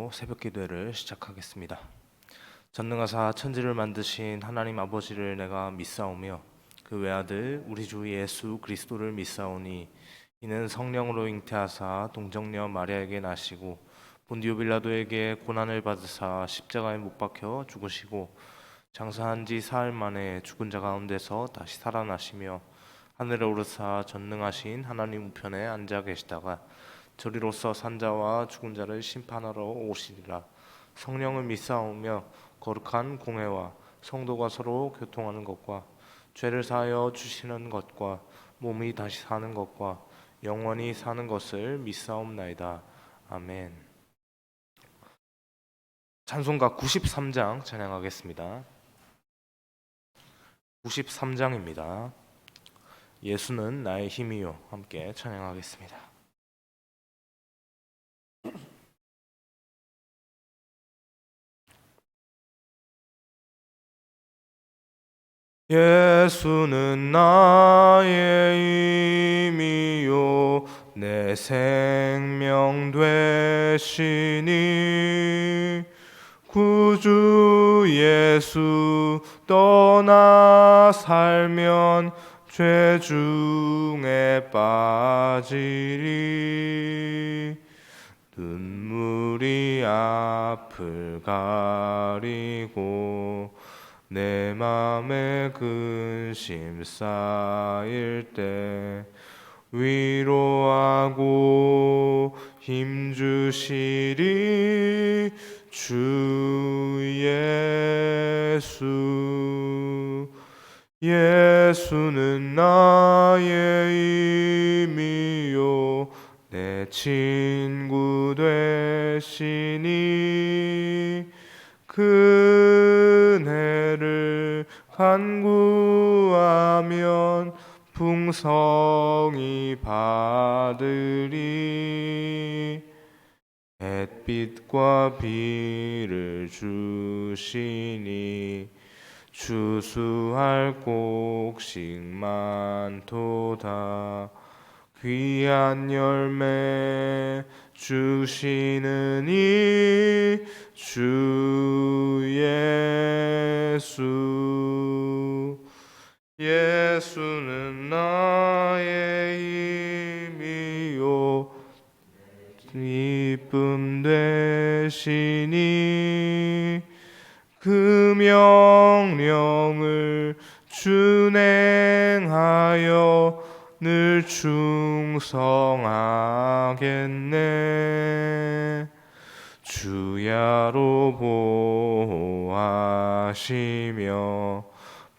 기도로 새벽 기도회를 시작하겠습니다. 전능하사 천지를 만드신 하나님 아버지를 내가 믿사오며 그 외아들 우리 주 예수 그리스도를 믿사오니 이는 성령으로 잉태하사 동정녀 마리아에게 나시고 본디오 빌라도에게 고난을 받으사 십자가에 못 박혀 죽으시고 장사한 지 사흘 만에 죽은 자 가운데서 다시 살아나시며 하늘에 오르사 전능하신 하나님 우편에 앉아 계시다가 저리로서 산자와 죽은 자를 심판하러 오시리라. 성령을 믿사오며 거룩한 공회와 성도가 서로 교통하는 것과 죄를 사하여 주시는 것과 몸이 다시 사는 것과 영원히 사는 것을 믿사옵나이다. 아멘. 찬송가 93장 찬양하겠습니다. 93장입니다. 예수는 나의 힘이요. 함께 찬양하겠습니다. 예수는 나의 힘이요 내 생명 되시니 구주 예수 떠나 살면 죄 중에 빠지리 눈물이 앞을 가리고 내 맘에 근심 쌓일 때 위로하고 힘주시리 주 예수. 예수는 나의 힘이요 내 친구 되시니 그네를 간구하면 풍성히 받으리. 햇빛과 비를 주시니 추수할 곡식 많도다. 귀한 열매 주시느니 주 예수. 예수는 나의 힘이요 기쁨 되시니 그 명령을 준행하여 늘 충성하겠네. 주야로 보호하시며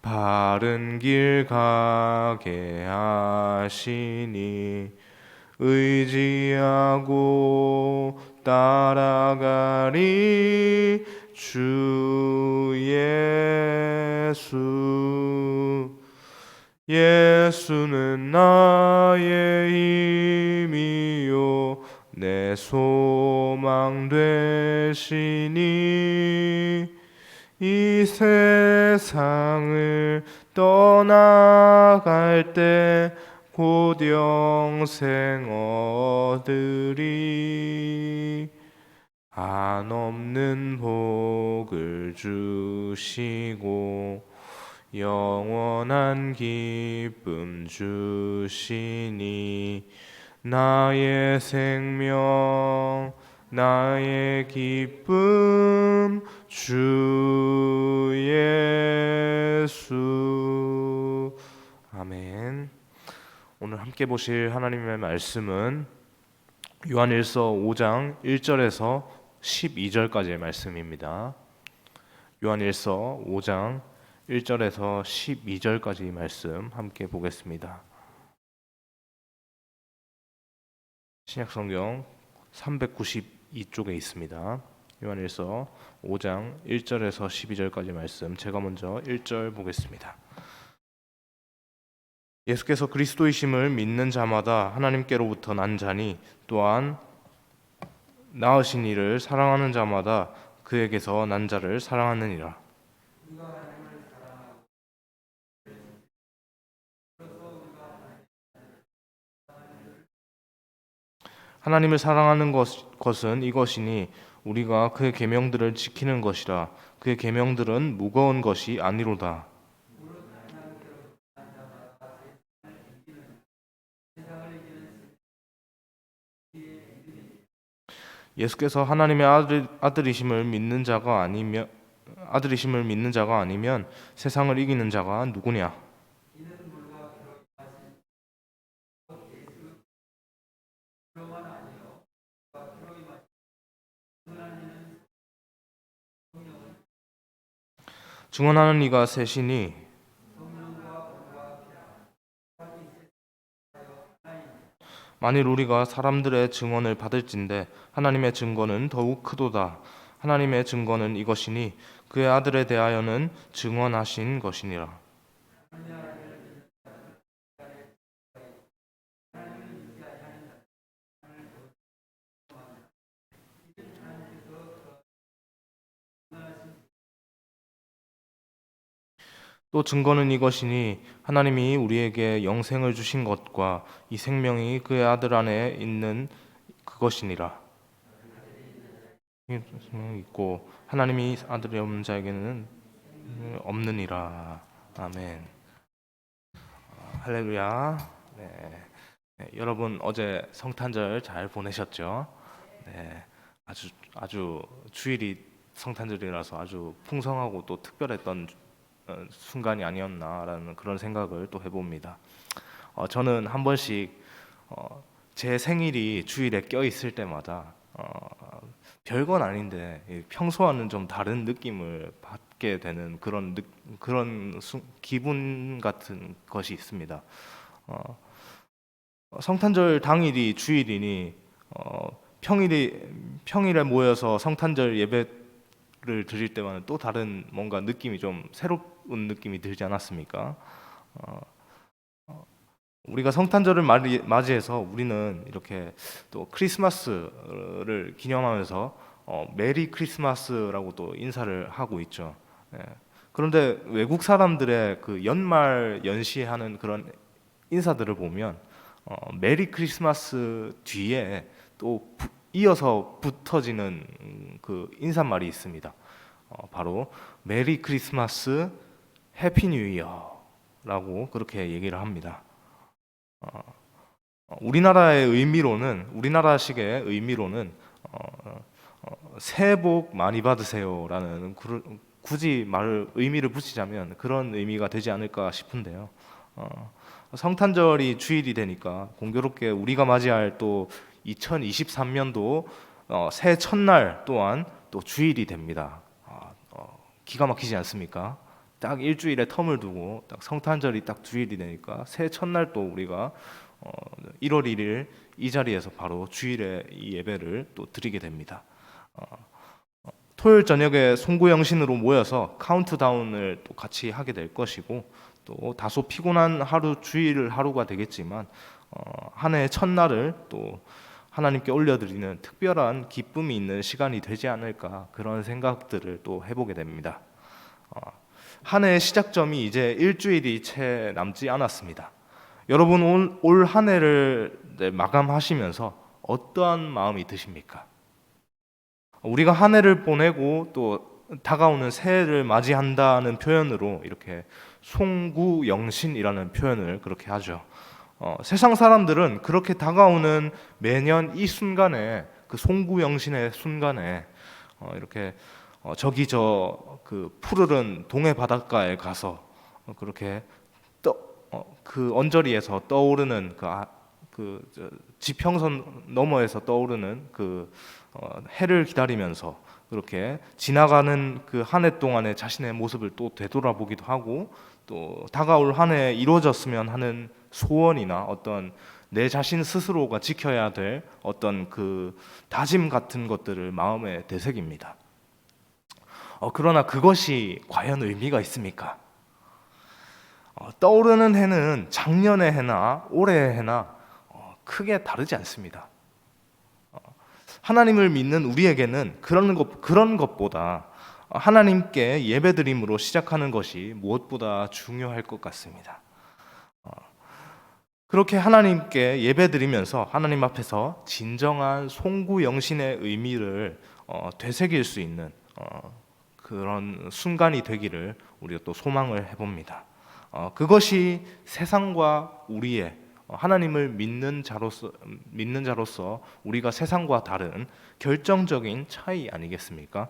바른 길 가게 하시니 의지하고 따라가리 주 예수. 예수는 나의 힘이요 내 소망 되시니 이 세상을 떠나갈 때 곧 영생 얻으리. 한없는 복을 주시고 영원한 기쁨 주시니 나의 생명 나의 기쁨 주 예수. 아멘. 오늘 함께 보실 하나님의 말씀은 요한일서 5장 1절에서 12절까지의 말씀입니다. 요한일서 5장 1절에서 12절까지 말씀 함께 보겠습니다. 신약성경 392쪽에 있습니다. 요한일서 5장 1절에서 12절까지 말씀, 제가 먼저 1절 보겠습니다. 예수께서 그리스도이심을 믿는 자마다 하나님께로부터 난 자니 또한 낳으신 이를 사랑하는 자마다 그에게서 난 자를 사랑하느니라. 하나님을 사랑하는 것은 이것이니 우리가 그의 계명들을 지키는 것이라. 그의 계명들은 무거운 것이 아니로다. 예수께서 하나님의 아들이심을 믿는 자가 아니면 세상을 이기는 자가 누구냐? 증언하는 이가 셋이니 만일 우리가 사람들의 증언을 받을진대 하나님의 증거는 더욱 크도다. 하나님의 증거는 이것이니 그의 아들에 대하여는 증언하신 것이니라. 또 증거는 이것이니 하나님이 우리에게 영생을 주신 것과 이 생명이 그의 아들 안에 있는 그것이니라. 있고 하나님이 아들이 없는 자에게는 없느니라. 아멘. 할렐루야. 네. 네, 여러분 어제 성탄절 잘 보내셨죠? 네, 아주 주일이 성탄절이라서 아주 풍성하고 또 특별했던 순간이 아니었나라는 그런 생각을 또 해봅니다. 저는 한 번씩 제 생일이 주일에 껴 있을 때마다 별건 아닌데 평소와는 좀 다른 느낌을 받게 되는 그런 기분 같은 것이 있습니다. 성탄절 당일이 주일이니 평일에 모여서 성탄절 예배를 드릴 때와는 또 다른 뭔가 느낌이 좀 새로운 느낌이 들지 않았습니까? 우리가 성탄절을 맞이해서 우리는 이렇게 또 크리스마스를 기념하면서 메리 크리스마스라고 또 인사를 하고 있죠. 예. 그런데 외국 사람들의 그 연말 연시하는 그런 인사들을 보면 메리 크리스마스 뒤에 또 이어서 붙어지는 그 인사말이 있습니다. 바로 메리 크리스마스 해피 뉴 이어라고 그렇게 얘기를 합니다. 우리나라식의 의미로는 새해 복 많이 받으세요라는 굳이 의미를 붙이자면 그런 의미가 되지 않을까 싶은데요. 성탄절이 주일이 되니까 공교롭게 우리가 맞이할 또 2023년도 새해 첫날 또한 또 주일이 됩니다. 기가 막히지 않습니까? 딱 일주일의 텀을 두고 딱 성탄절이 딱 주일이 되니까 새해 첫날 또 우리가 1월 1일 이 자리에서 바로 주일에 이 예배를 또 드리게 됩니다. 토요일 저녁에 송구영신으로 모여서 카운트다운을 또 같이 하게 될 것이고 또 다소 피곤한 주일 하루가 되겠지만 한 해의 첫날을 또 하나님께 올려드리는 특별한 기쁨이 있는 시간이 되지 않을까 그런 생각들을 또 해보게 됩니다. 한 해의 시작점이 이제 일주일이 채 남지 않았습니다. 여러분 올 한 해를 마감하시면서 어떠한 마음이 드십니까? 우리가 한 해를 보내고 또 다가오는 새해를 맞이한다는 표현으로 이렇게 송구영신이라는 표현을 그렇게 하죠. 세상 사람들은 그렇게 다가오는 매년 이 순간에 그 송구영신의 순간에 이렇게 저기 그 푸르른 동해 바닷가에 가서 그렇게 그 언저리에서 떠오르는 지평선 너머에서 떠오르는 그 해를 기다리면서 그렇게 지나가는 그 한 해 동안의 자신의 모습을 또 되돌아보기도 하고 또 다가올 한 해 이루어졌으면 하는 소원이나 어떤 내 자신 스스로가 지켜야 될 어떤 그 다짐 같은 것들을 마음에 되새깁니다. 그러나 그것이 과연 의미가 있습니까? 떠오르는 해는 작년의 해나 올해의 해나 크게 다르지 않습니다. 하나님을 믿는 우리에게는 그런 것보다 하나님께 예배드림으로 시작하는 것이 무엇보다 중요할 것 같습니다. 그렇게 하나님께 예배드리면서 하나님 앞에서 진정한 송구영신의 의미를 되새길 수 있는 그런 순간이 되기를 우리가 또 소망을 해봅니다. 그것이 세상과 우리의 하나님을 믿는 자로서 우리가 세상과 다른 결정적인 차이 아니겠습니까?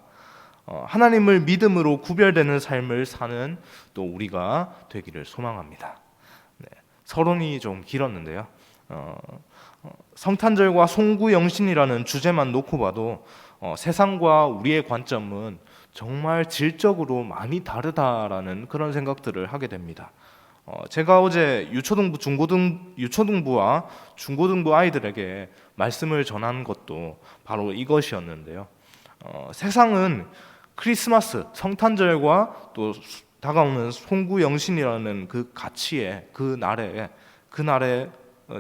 하나님을 믿음으로 구별되는 삶을 사는 또 우리가 되기를 소망합니다. 네, 서론이 좀 길었는데요. 성탄절과 송구영신이라는 주제만 놓고 봐도 세상과 우리의 관점은 정말 질적으로 많이 다르다라는 그런 생각들을 하게 됩니다. 제가 어제 유초등부와 중고등부 아이들에게 말씀을 전한 것도 바로 이것이었는데요. 세상은 크리스마스, 성탄절과 또 다가오는 송구영신이라는 그 가치에, 그 날에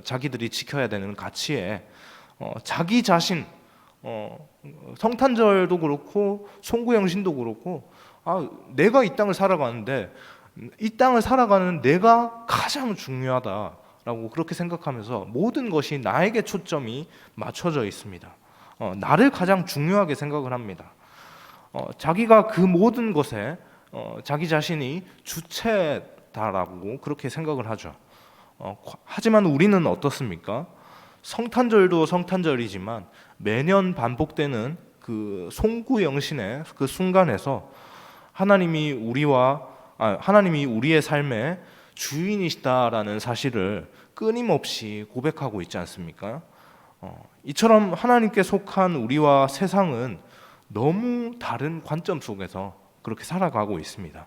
자기들이 지켜야 되는 가치에 자기 자신, 성탄절도 그렇고 송구영신도 그렇고, 내가 이 땅을 살아가는데 이 땅을 살아가는 내가 가장 중요하다라고 그렇게 생각하면서 모든 것이 나에게 초점이 맞춰져 있습니다. 나를 가장 중요하게 생각을 합니다. 자기가 그 모든 것에 자기 자신이 주체다라고 그렇게 생각을 하죠. 하지만 우리는 어떻습니까? 성탄절도 성탄절이지만 매년 반복되는 그 송구영신의 그 순간에서 하나님이 우리의 삶의 주인이시다라는 사실을 끊임없이 고백하고 있지 않습니까? 이처럼 하나님께 속한 우리와 세상은 너무 다른 관점 속에서 그렇게 살아가고 있습니다.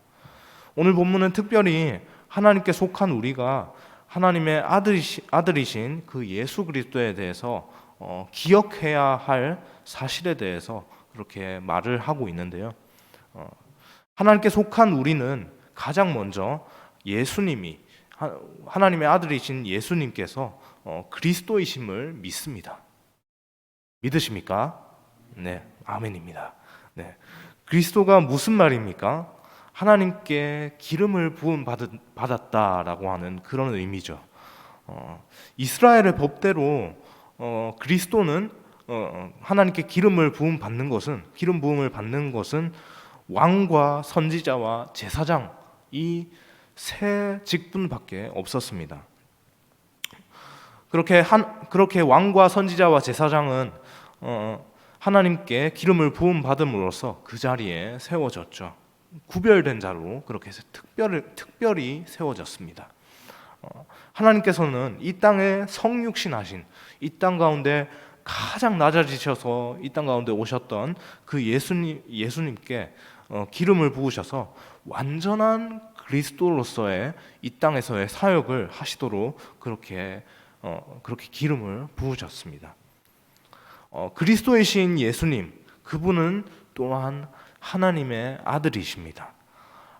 오늘 본문은 특별히 하나님께 속한 우리가 하나님의 아들이신 그 예수 그리스도에 대해서 기억해야 할 사실에 대해서 그렇게 말을 하고 있는데요. 하나님께 속한 우리는 가장 먼저 하나님의 아들이신 예수님께서 그리스도이심을 믿습니다. 믿으십니까? 네, 아멘입니다. 네, 그리스도가 무슨 말입니까? 하나님께 기름을 부음 받았다라고 하는 그런 의미죠. 이스라엘의 법대로 그리스도는 하나님께 기름 부음을 받는 것은 왕과 선지자와 제사장 이 세 직분밖에 없었습니다. 그렇게 왕과 선지자와 제사장은 하나님께 기름을 부음 받음으로써 그 자리에 세워졌죠. 구별된 자로 그렇게 해서 특별히 세워졌습니다. 하나님께서는 이 땅에 성육신하신, 이 땅 가운데 가장 낮아지셔서 이 땅 가운데 오셨던 그 예수님께 기름을 부으셔서 완전한 그리스도로서의 이 땅에서의 사역을 하시도록 그렇게 기름을 부으셨습니다. 그리스도이신 예수님, 그분은 또한 하나님의 아들이십니다.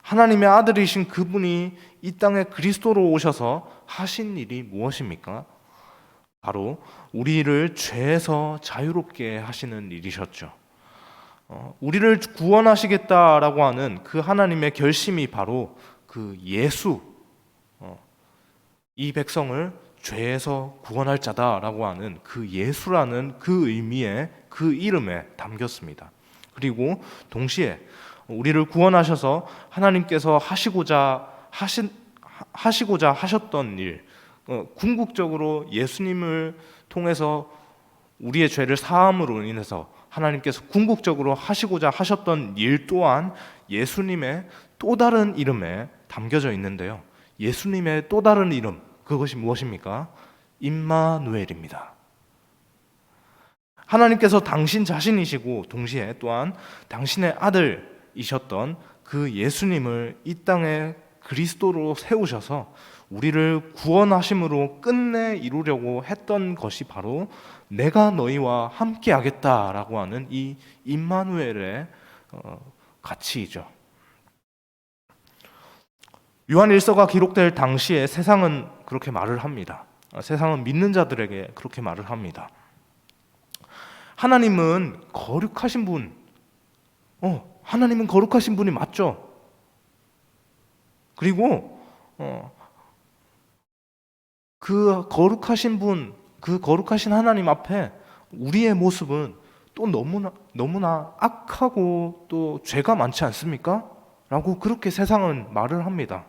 하나님의 아들이신 그분이 이 땅에 그리스도로 오셔서 하신 일이 무엇입니까? 바로 우리를 죄에서 자유롭게 하시는 일이셨죠. 우리를 구원하시겠다라고 하는 그 하나님의 결심이 바로 그 예수, 이 백성을 죄에서 구원할 자다라고 하는 그 예수라는 그 의미의 그 이름에 담겼습니다. 그리고 동시에 우리를 구원하셔서 하나님께서 하시고자 하셨던 일, 궁극적으로 예수님을 통해서 우리의 죄를 사함으로 인해서 하나님께서 궁극적으로 하시고자 하셨던 일 또한 예수님의 또 다른 이름에 담겨져 있는데요. 예수님의 또 다른 이름, 그것이 무엇입니까? 임마누엘입니다. 하나님께서 당신 자신이시고 동시에 또한 당신의 아들이셨던 그 예수님을 이 땅에 그리스도로 세우셔서 우리를 구원하심으로 끝내 이루려고 했던 것이 바로 내가 너희와 함께 하겠다라고 하는 이 임마누엘의 가치이죠. 요한 1서가 기록될 당시에 세상은 그렇게 말을 합니다. 세상은 믿는 자들에게 그렇게 말을 합니다. 하나님은 거룩하신 분, 하나님은 거룩하신 분이 맞죠. 그리고 그 거룩하신 분, 그 거룩하신 하나님 앞에 우리의 모습은 또 너무나 악하고 또 죄가 많지 않습니까? 라고 그렇게 세상은 말을 합니다.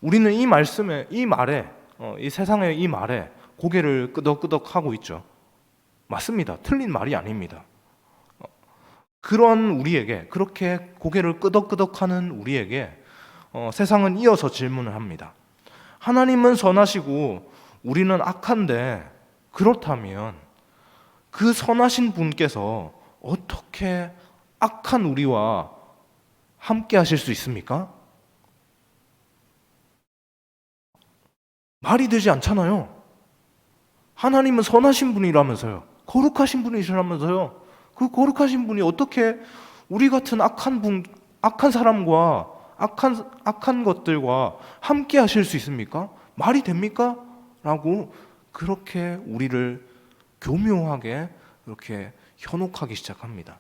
우리는 이 말에, 이 세상의 이 말에 고개를 끄덕끄덕 하고 있죠. 맞습니다. 틀린 말이 아닙니다. 그런 우리에게, 그렇게 고개를 끄덕끄덕하는 우리에게 세상은 이어서 질문을 합니다. 하나님은 선하시고 우리는 악한데, 그렇다면 그 선하신 분께서 어떻게 악한 우리와 함께 하실 수 있습니까? 말이 되지 않잖아요. 하나님은 선하신 분이라면서요. 거룩하신 분이시라면서요. 그 거룩하신 분이 어떻게 우리 같은 악한 사람과 악한 것들과 함께 하실 수 있습니까? 말이 됩니까? 라고 그렇게 우리를 교묘하게 그렇게 현혹하기 시작합니다.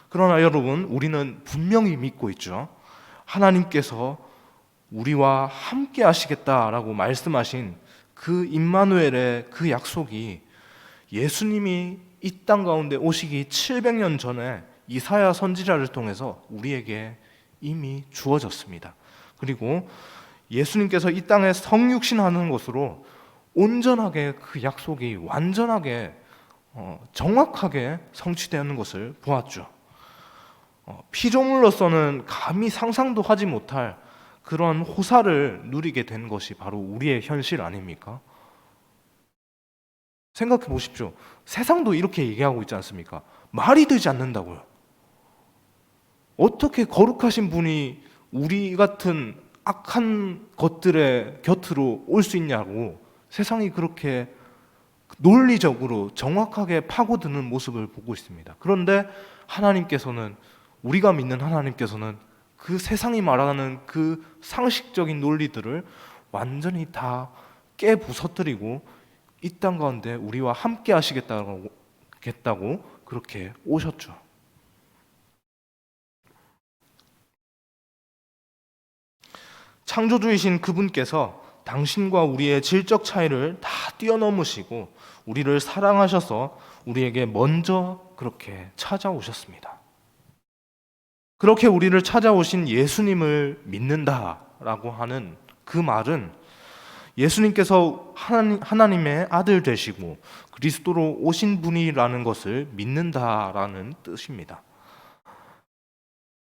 그러나 여러분, 우리는 분명히 믿고 있죠. 하나님께서 우리와 함께 하시겠다라고 말씀하신 그 임마누엘의 그 약속이 예수님이 이 땅 가운데 오시기 700년 전에 이사야 선지자를 통해서 우리에게 이미 주어졌습니다. 그리고 예수님께서 이 땅에 성육신하는 것으로 온전하게 그 약속이 완전하게 정확하게 성취되는 것을 보았죠. 피조물로서는 감히 상상도 하지 못할 그런 호사를 누리게 된 것이 바로 우리의 현실 아닙니까? 생각해 보십시오. 세상도 이렇게 얘기하고 있지 않습니까? 말이 되지 않는다고요. 어떻게 거룩하신 분이 우리 같은 악한 것들의 곁으로 올 수 있냐고 세상이 그렇게 논리적으로 정확하게 파고드는 모습을 보고 있습니다. 그런데 하나님께서는, 우리가 믿는 하나님께서는 그 세상이 말하는 그 상식적인 논리들을 완전히 다 깨부서뜨리고 이 땅 가운데 우리와 함께 하시겠다고 그렇게 오셨죠. 창조주이신 그분께서 당신과 우리의 질적 차이를 다 뛰어넘으시고 우리를 사랑하셔서 우리에게 먼저 그렇게 찾아오셨습니다. 그렇게 우리를 찾아오신 예수님을 믿는다라고 하는 그 말은 예수님께서 하나님의 아들 되시고 그리스도로 오신 분이라는 것을 믿는다라는 뜻입니다.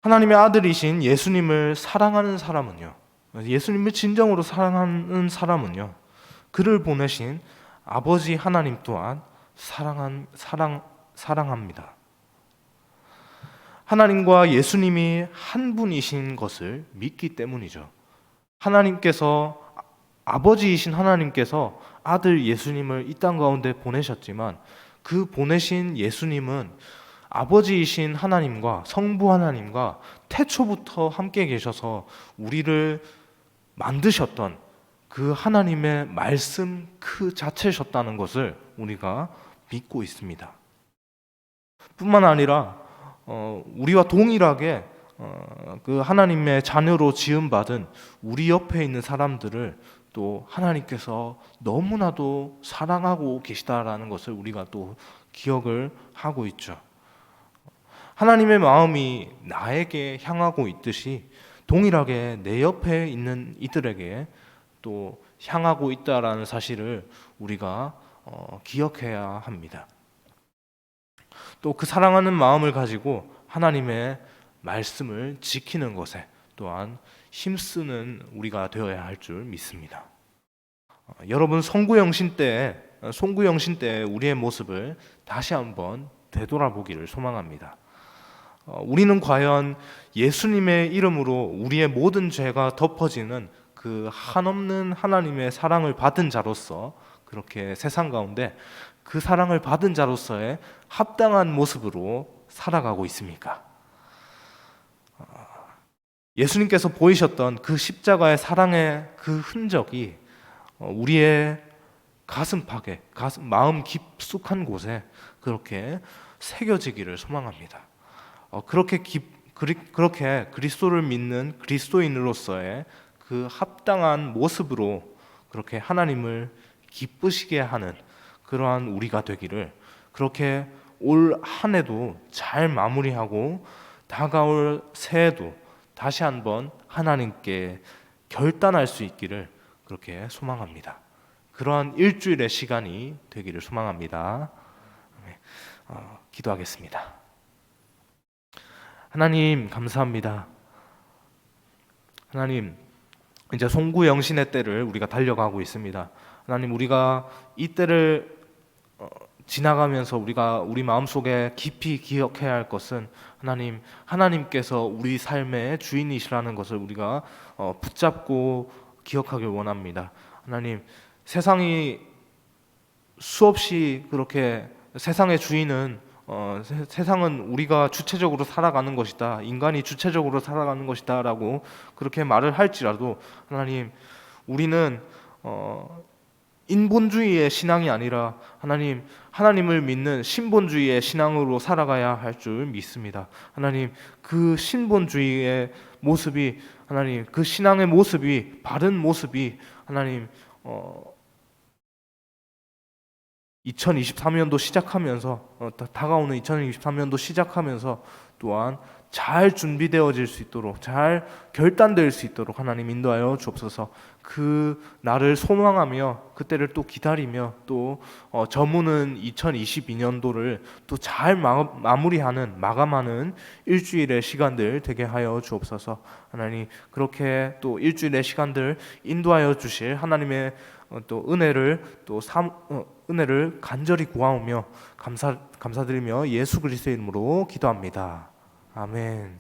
하나님의 아들이신 예수님을 사랑하는 사람은요, 예수님을 진정으로 사랑하는 사람은요, 그를 보내신 아버지 하나님 또한 사랑합니다. 하나님과 예수님이 한 분이신 것을 믿기 때문이죠. 아버지이신 하나님께서 아들 예수님을 이 땅 가운데 보내셨지만 그 보내신 예수님은 아버지이신 하나님과 성부 하나님과 태초부터 함께 계셔서 우리를 만드셨던 그 하나님의 말씀 그 자체셨다는 것을 우리가 믿고 있습니다. 뿐만 아니라 우리와 동일하게 그 하나님의 자녀로 지음받은 우리 옆에 있는 사람들을 또 하나님께서 너무나도 사랑하고 계시다라는 것을 우리가 또 기억을 하고 있죠. 하나님의 마음이 나에게 향하고 있듯이 동일하게 내 옆에 있는 이들에게 또 향하고 있다라는 사실을 우리가 기억해야 합니다. 또 그 사랑하는 마음을 가지고 하나님의 말씀을 지키는 것에 또한 힘쓰는 우리가 되어야 할 줄 믿습니다. 여러분, 송구영신 때 우리의 모습을 다시 한번 되돌아보기를 소망합니다. 우리는 과연 예수님의 이름으로 우리의 모든 죄가 덮어지는 그 한없는 하나님의 사랑을 받은 자로서 그렇게 세상 가운데 그 사랑을 받은 자로서의 합당한 모습으로 살아가고 있습니까? 예수님께서 보이셨던 그 십자가의 사랑의 그 흔적이 우리의 가슴팍에, 마음 깊숙한 곳에 그렇게 새겨지기를 소망합니다. 그렇게 그리스도를 믿는 그리스도인으로서의 그 합당한 모습으로 그렇게 하나님을 기쁘시게 하는 그러한 우리가 되기를, 그렇게 올 한 해도 잘 마무리하고 다가올 새해도 다시 한번 하나님께 결단할 수 있기를 그렇게 소망합니다. 그러한 일주일의 시간이 되기를 소망합니다. 기도하겠습니다. 하나님 감사합니다. 하나님, 이제 송구영신의 때를 우리가 달려가고 있습니다. 하나님, 우리가 이 때를 지나가면서 우리가 우리 마음속에 깊이 기억해야 할 것은 하나님, 하나님께서 우리 삶의 주인이시라는 것을 우리가 붙잡고 기억하길 원합니다. 하나님, 세상이 수없이 그렇게 세상의 주인은 세상은 우리가 주체적으로 살아가는 것이다, 인간이 주체적으로 살아가는 것이다 라고 그렇게 말을 할지라도 하나님, 우리는 인본주의의 신앙이 아니라 하나님을 믿는 신본주의의 신앙으로 살아가야 할 줄 믿습니다. 하나님, 그 신본주의의 모습이, 하나님, 그 신앙의 모습이, 바른 모습이 하나님 2023년도 시작하면서 다가오는 2023년도 시작하면서 또한 잘 준비되어질 수 있도록, 잘 결단될 수 있도록 하나님 인도하여 주옵소서. 그 날을 소망하며 그때를 또 기다리며 또 저무는 2022년도를 또 잘 마감하는 일주일의 시간들 되게 하여 주옵소서. 하나님, 그렇게 또 일주일의 시간들 인도하여 주실 하나님의 또 은혜를 간절히 구하오며 감사드리며 예수 그리스도의 이름으로 기도합니다. 아멘.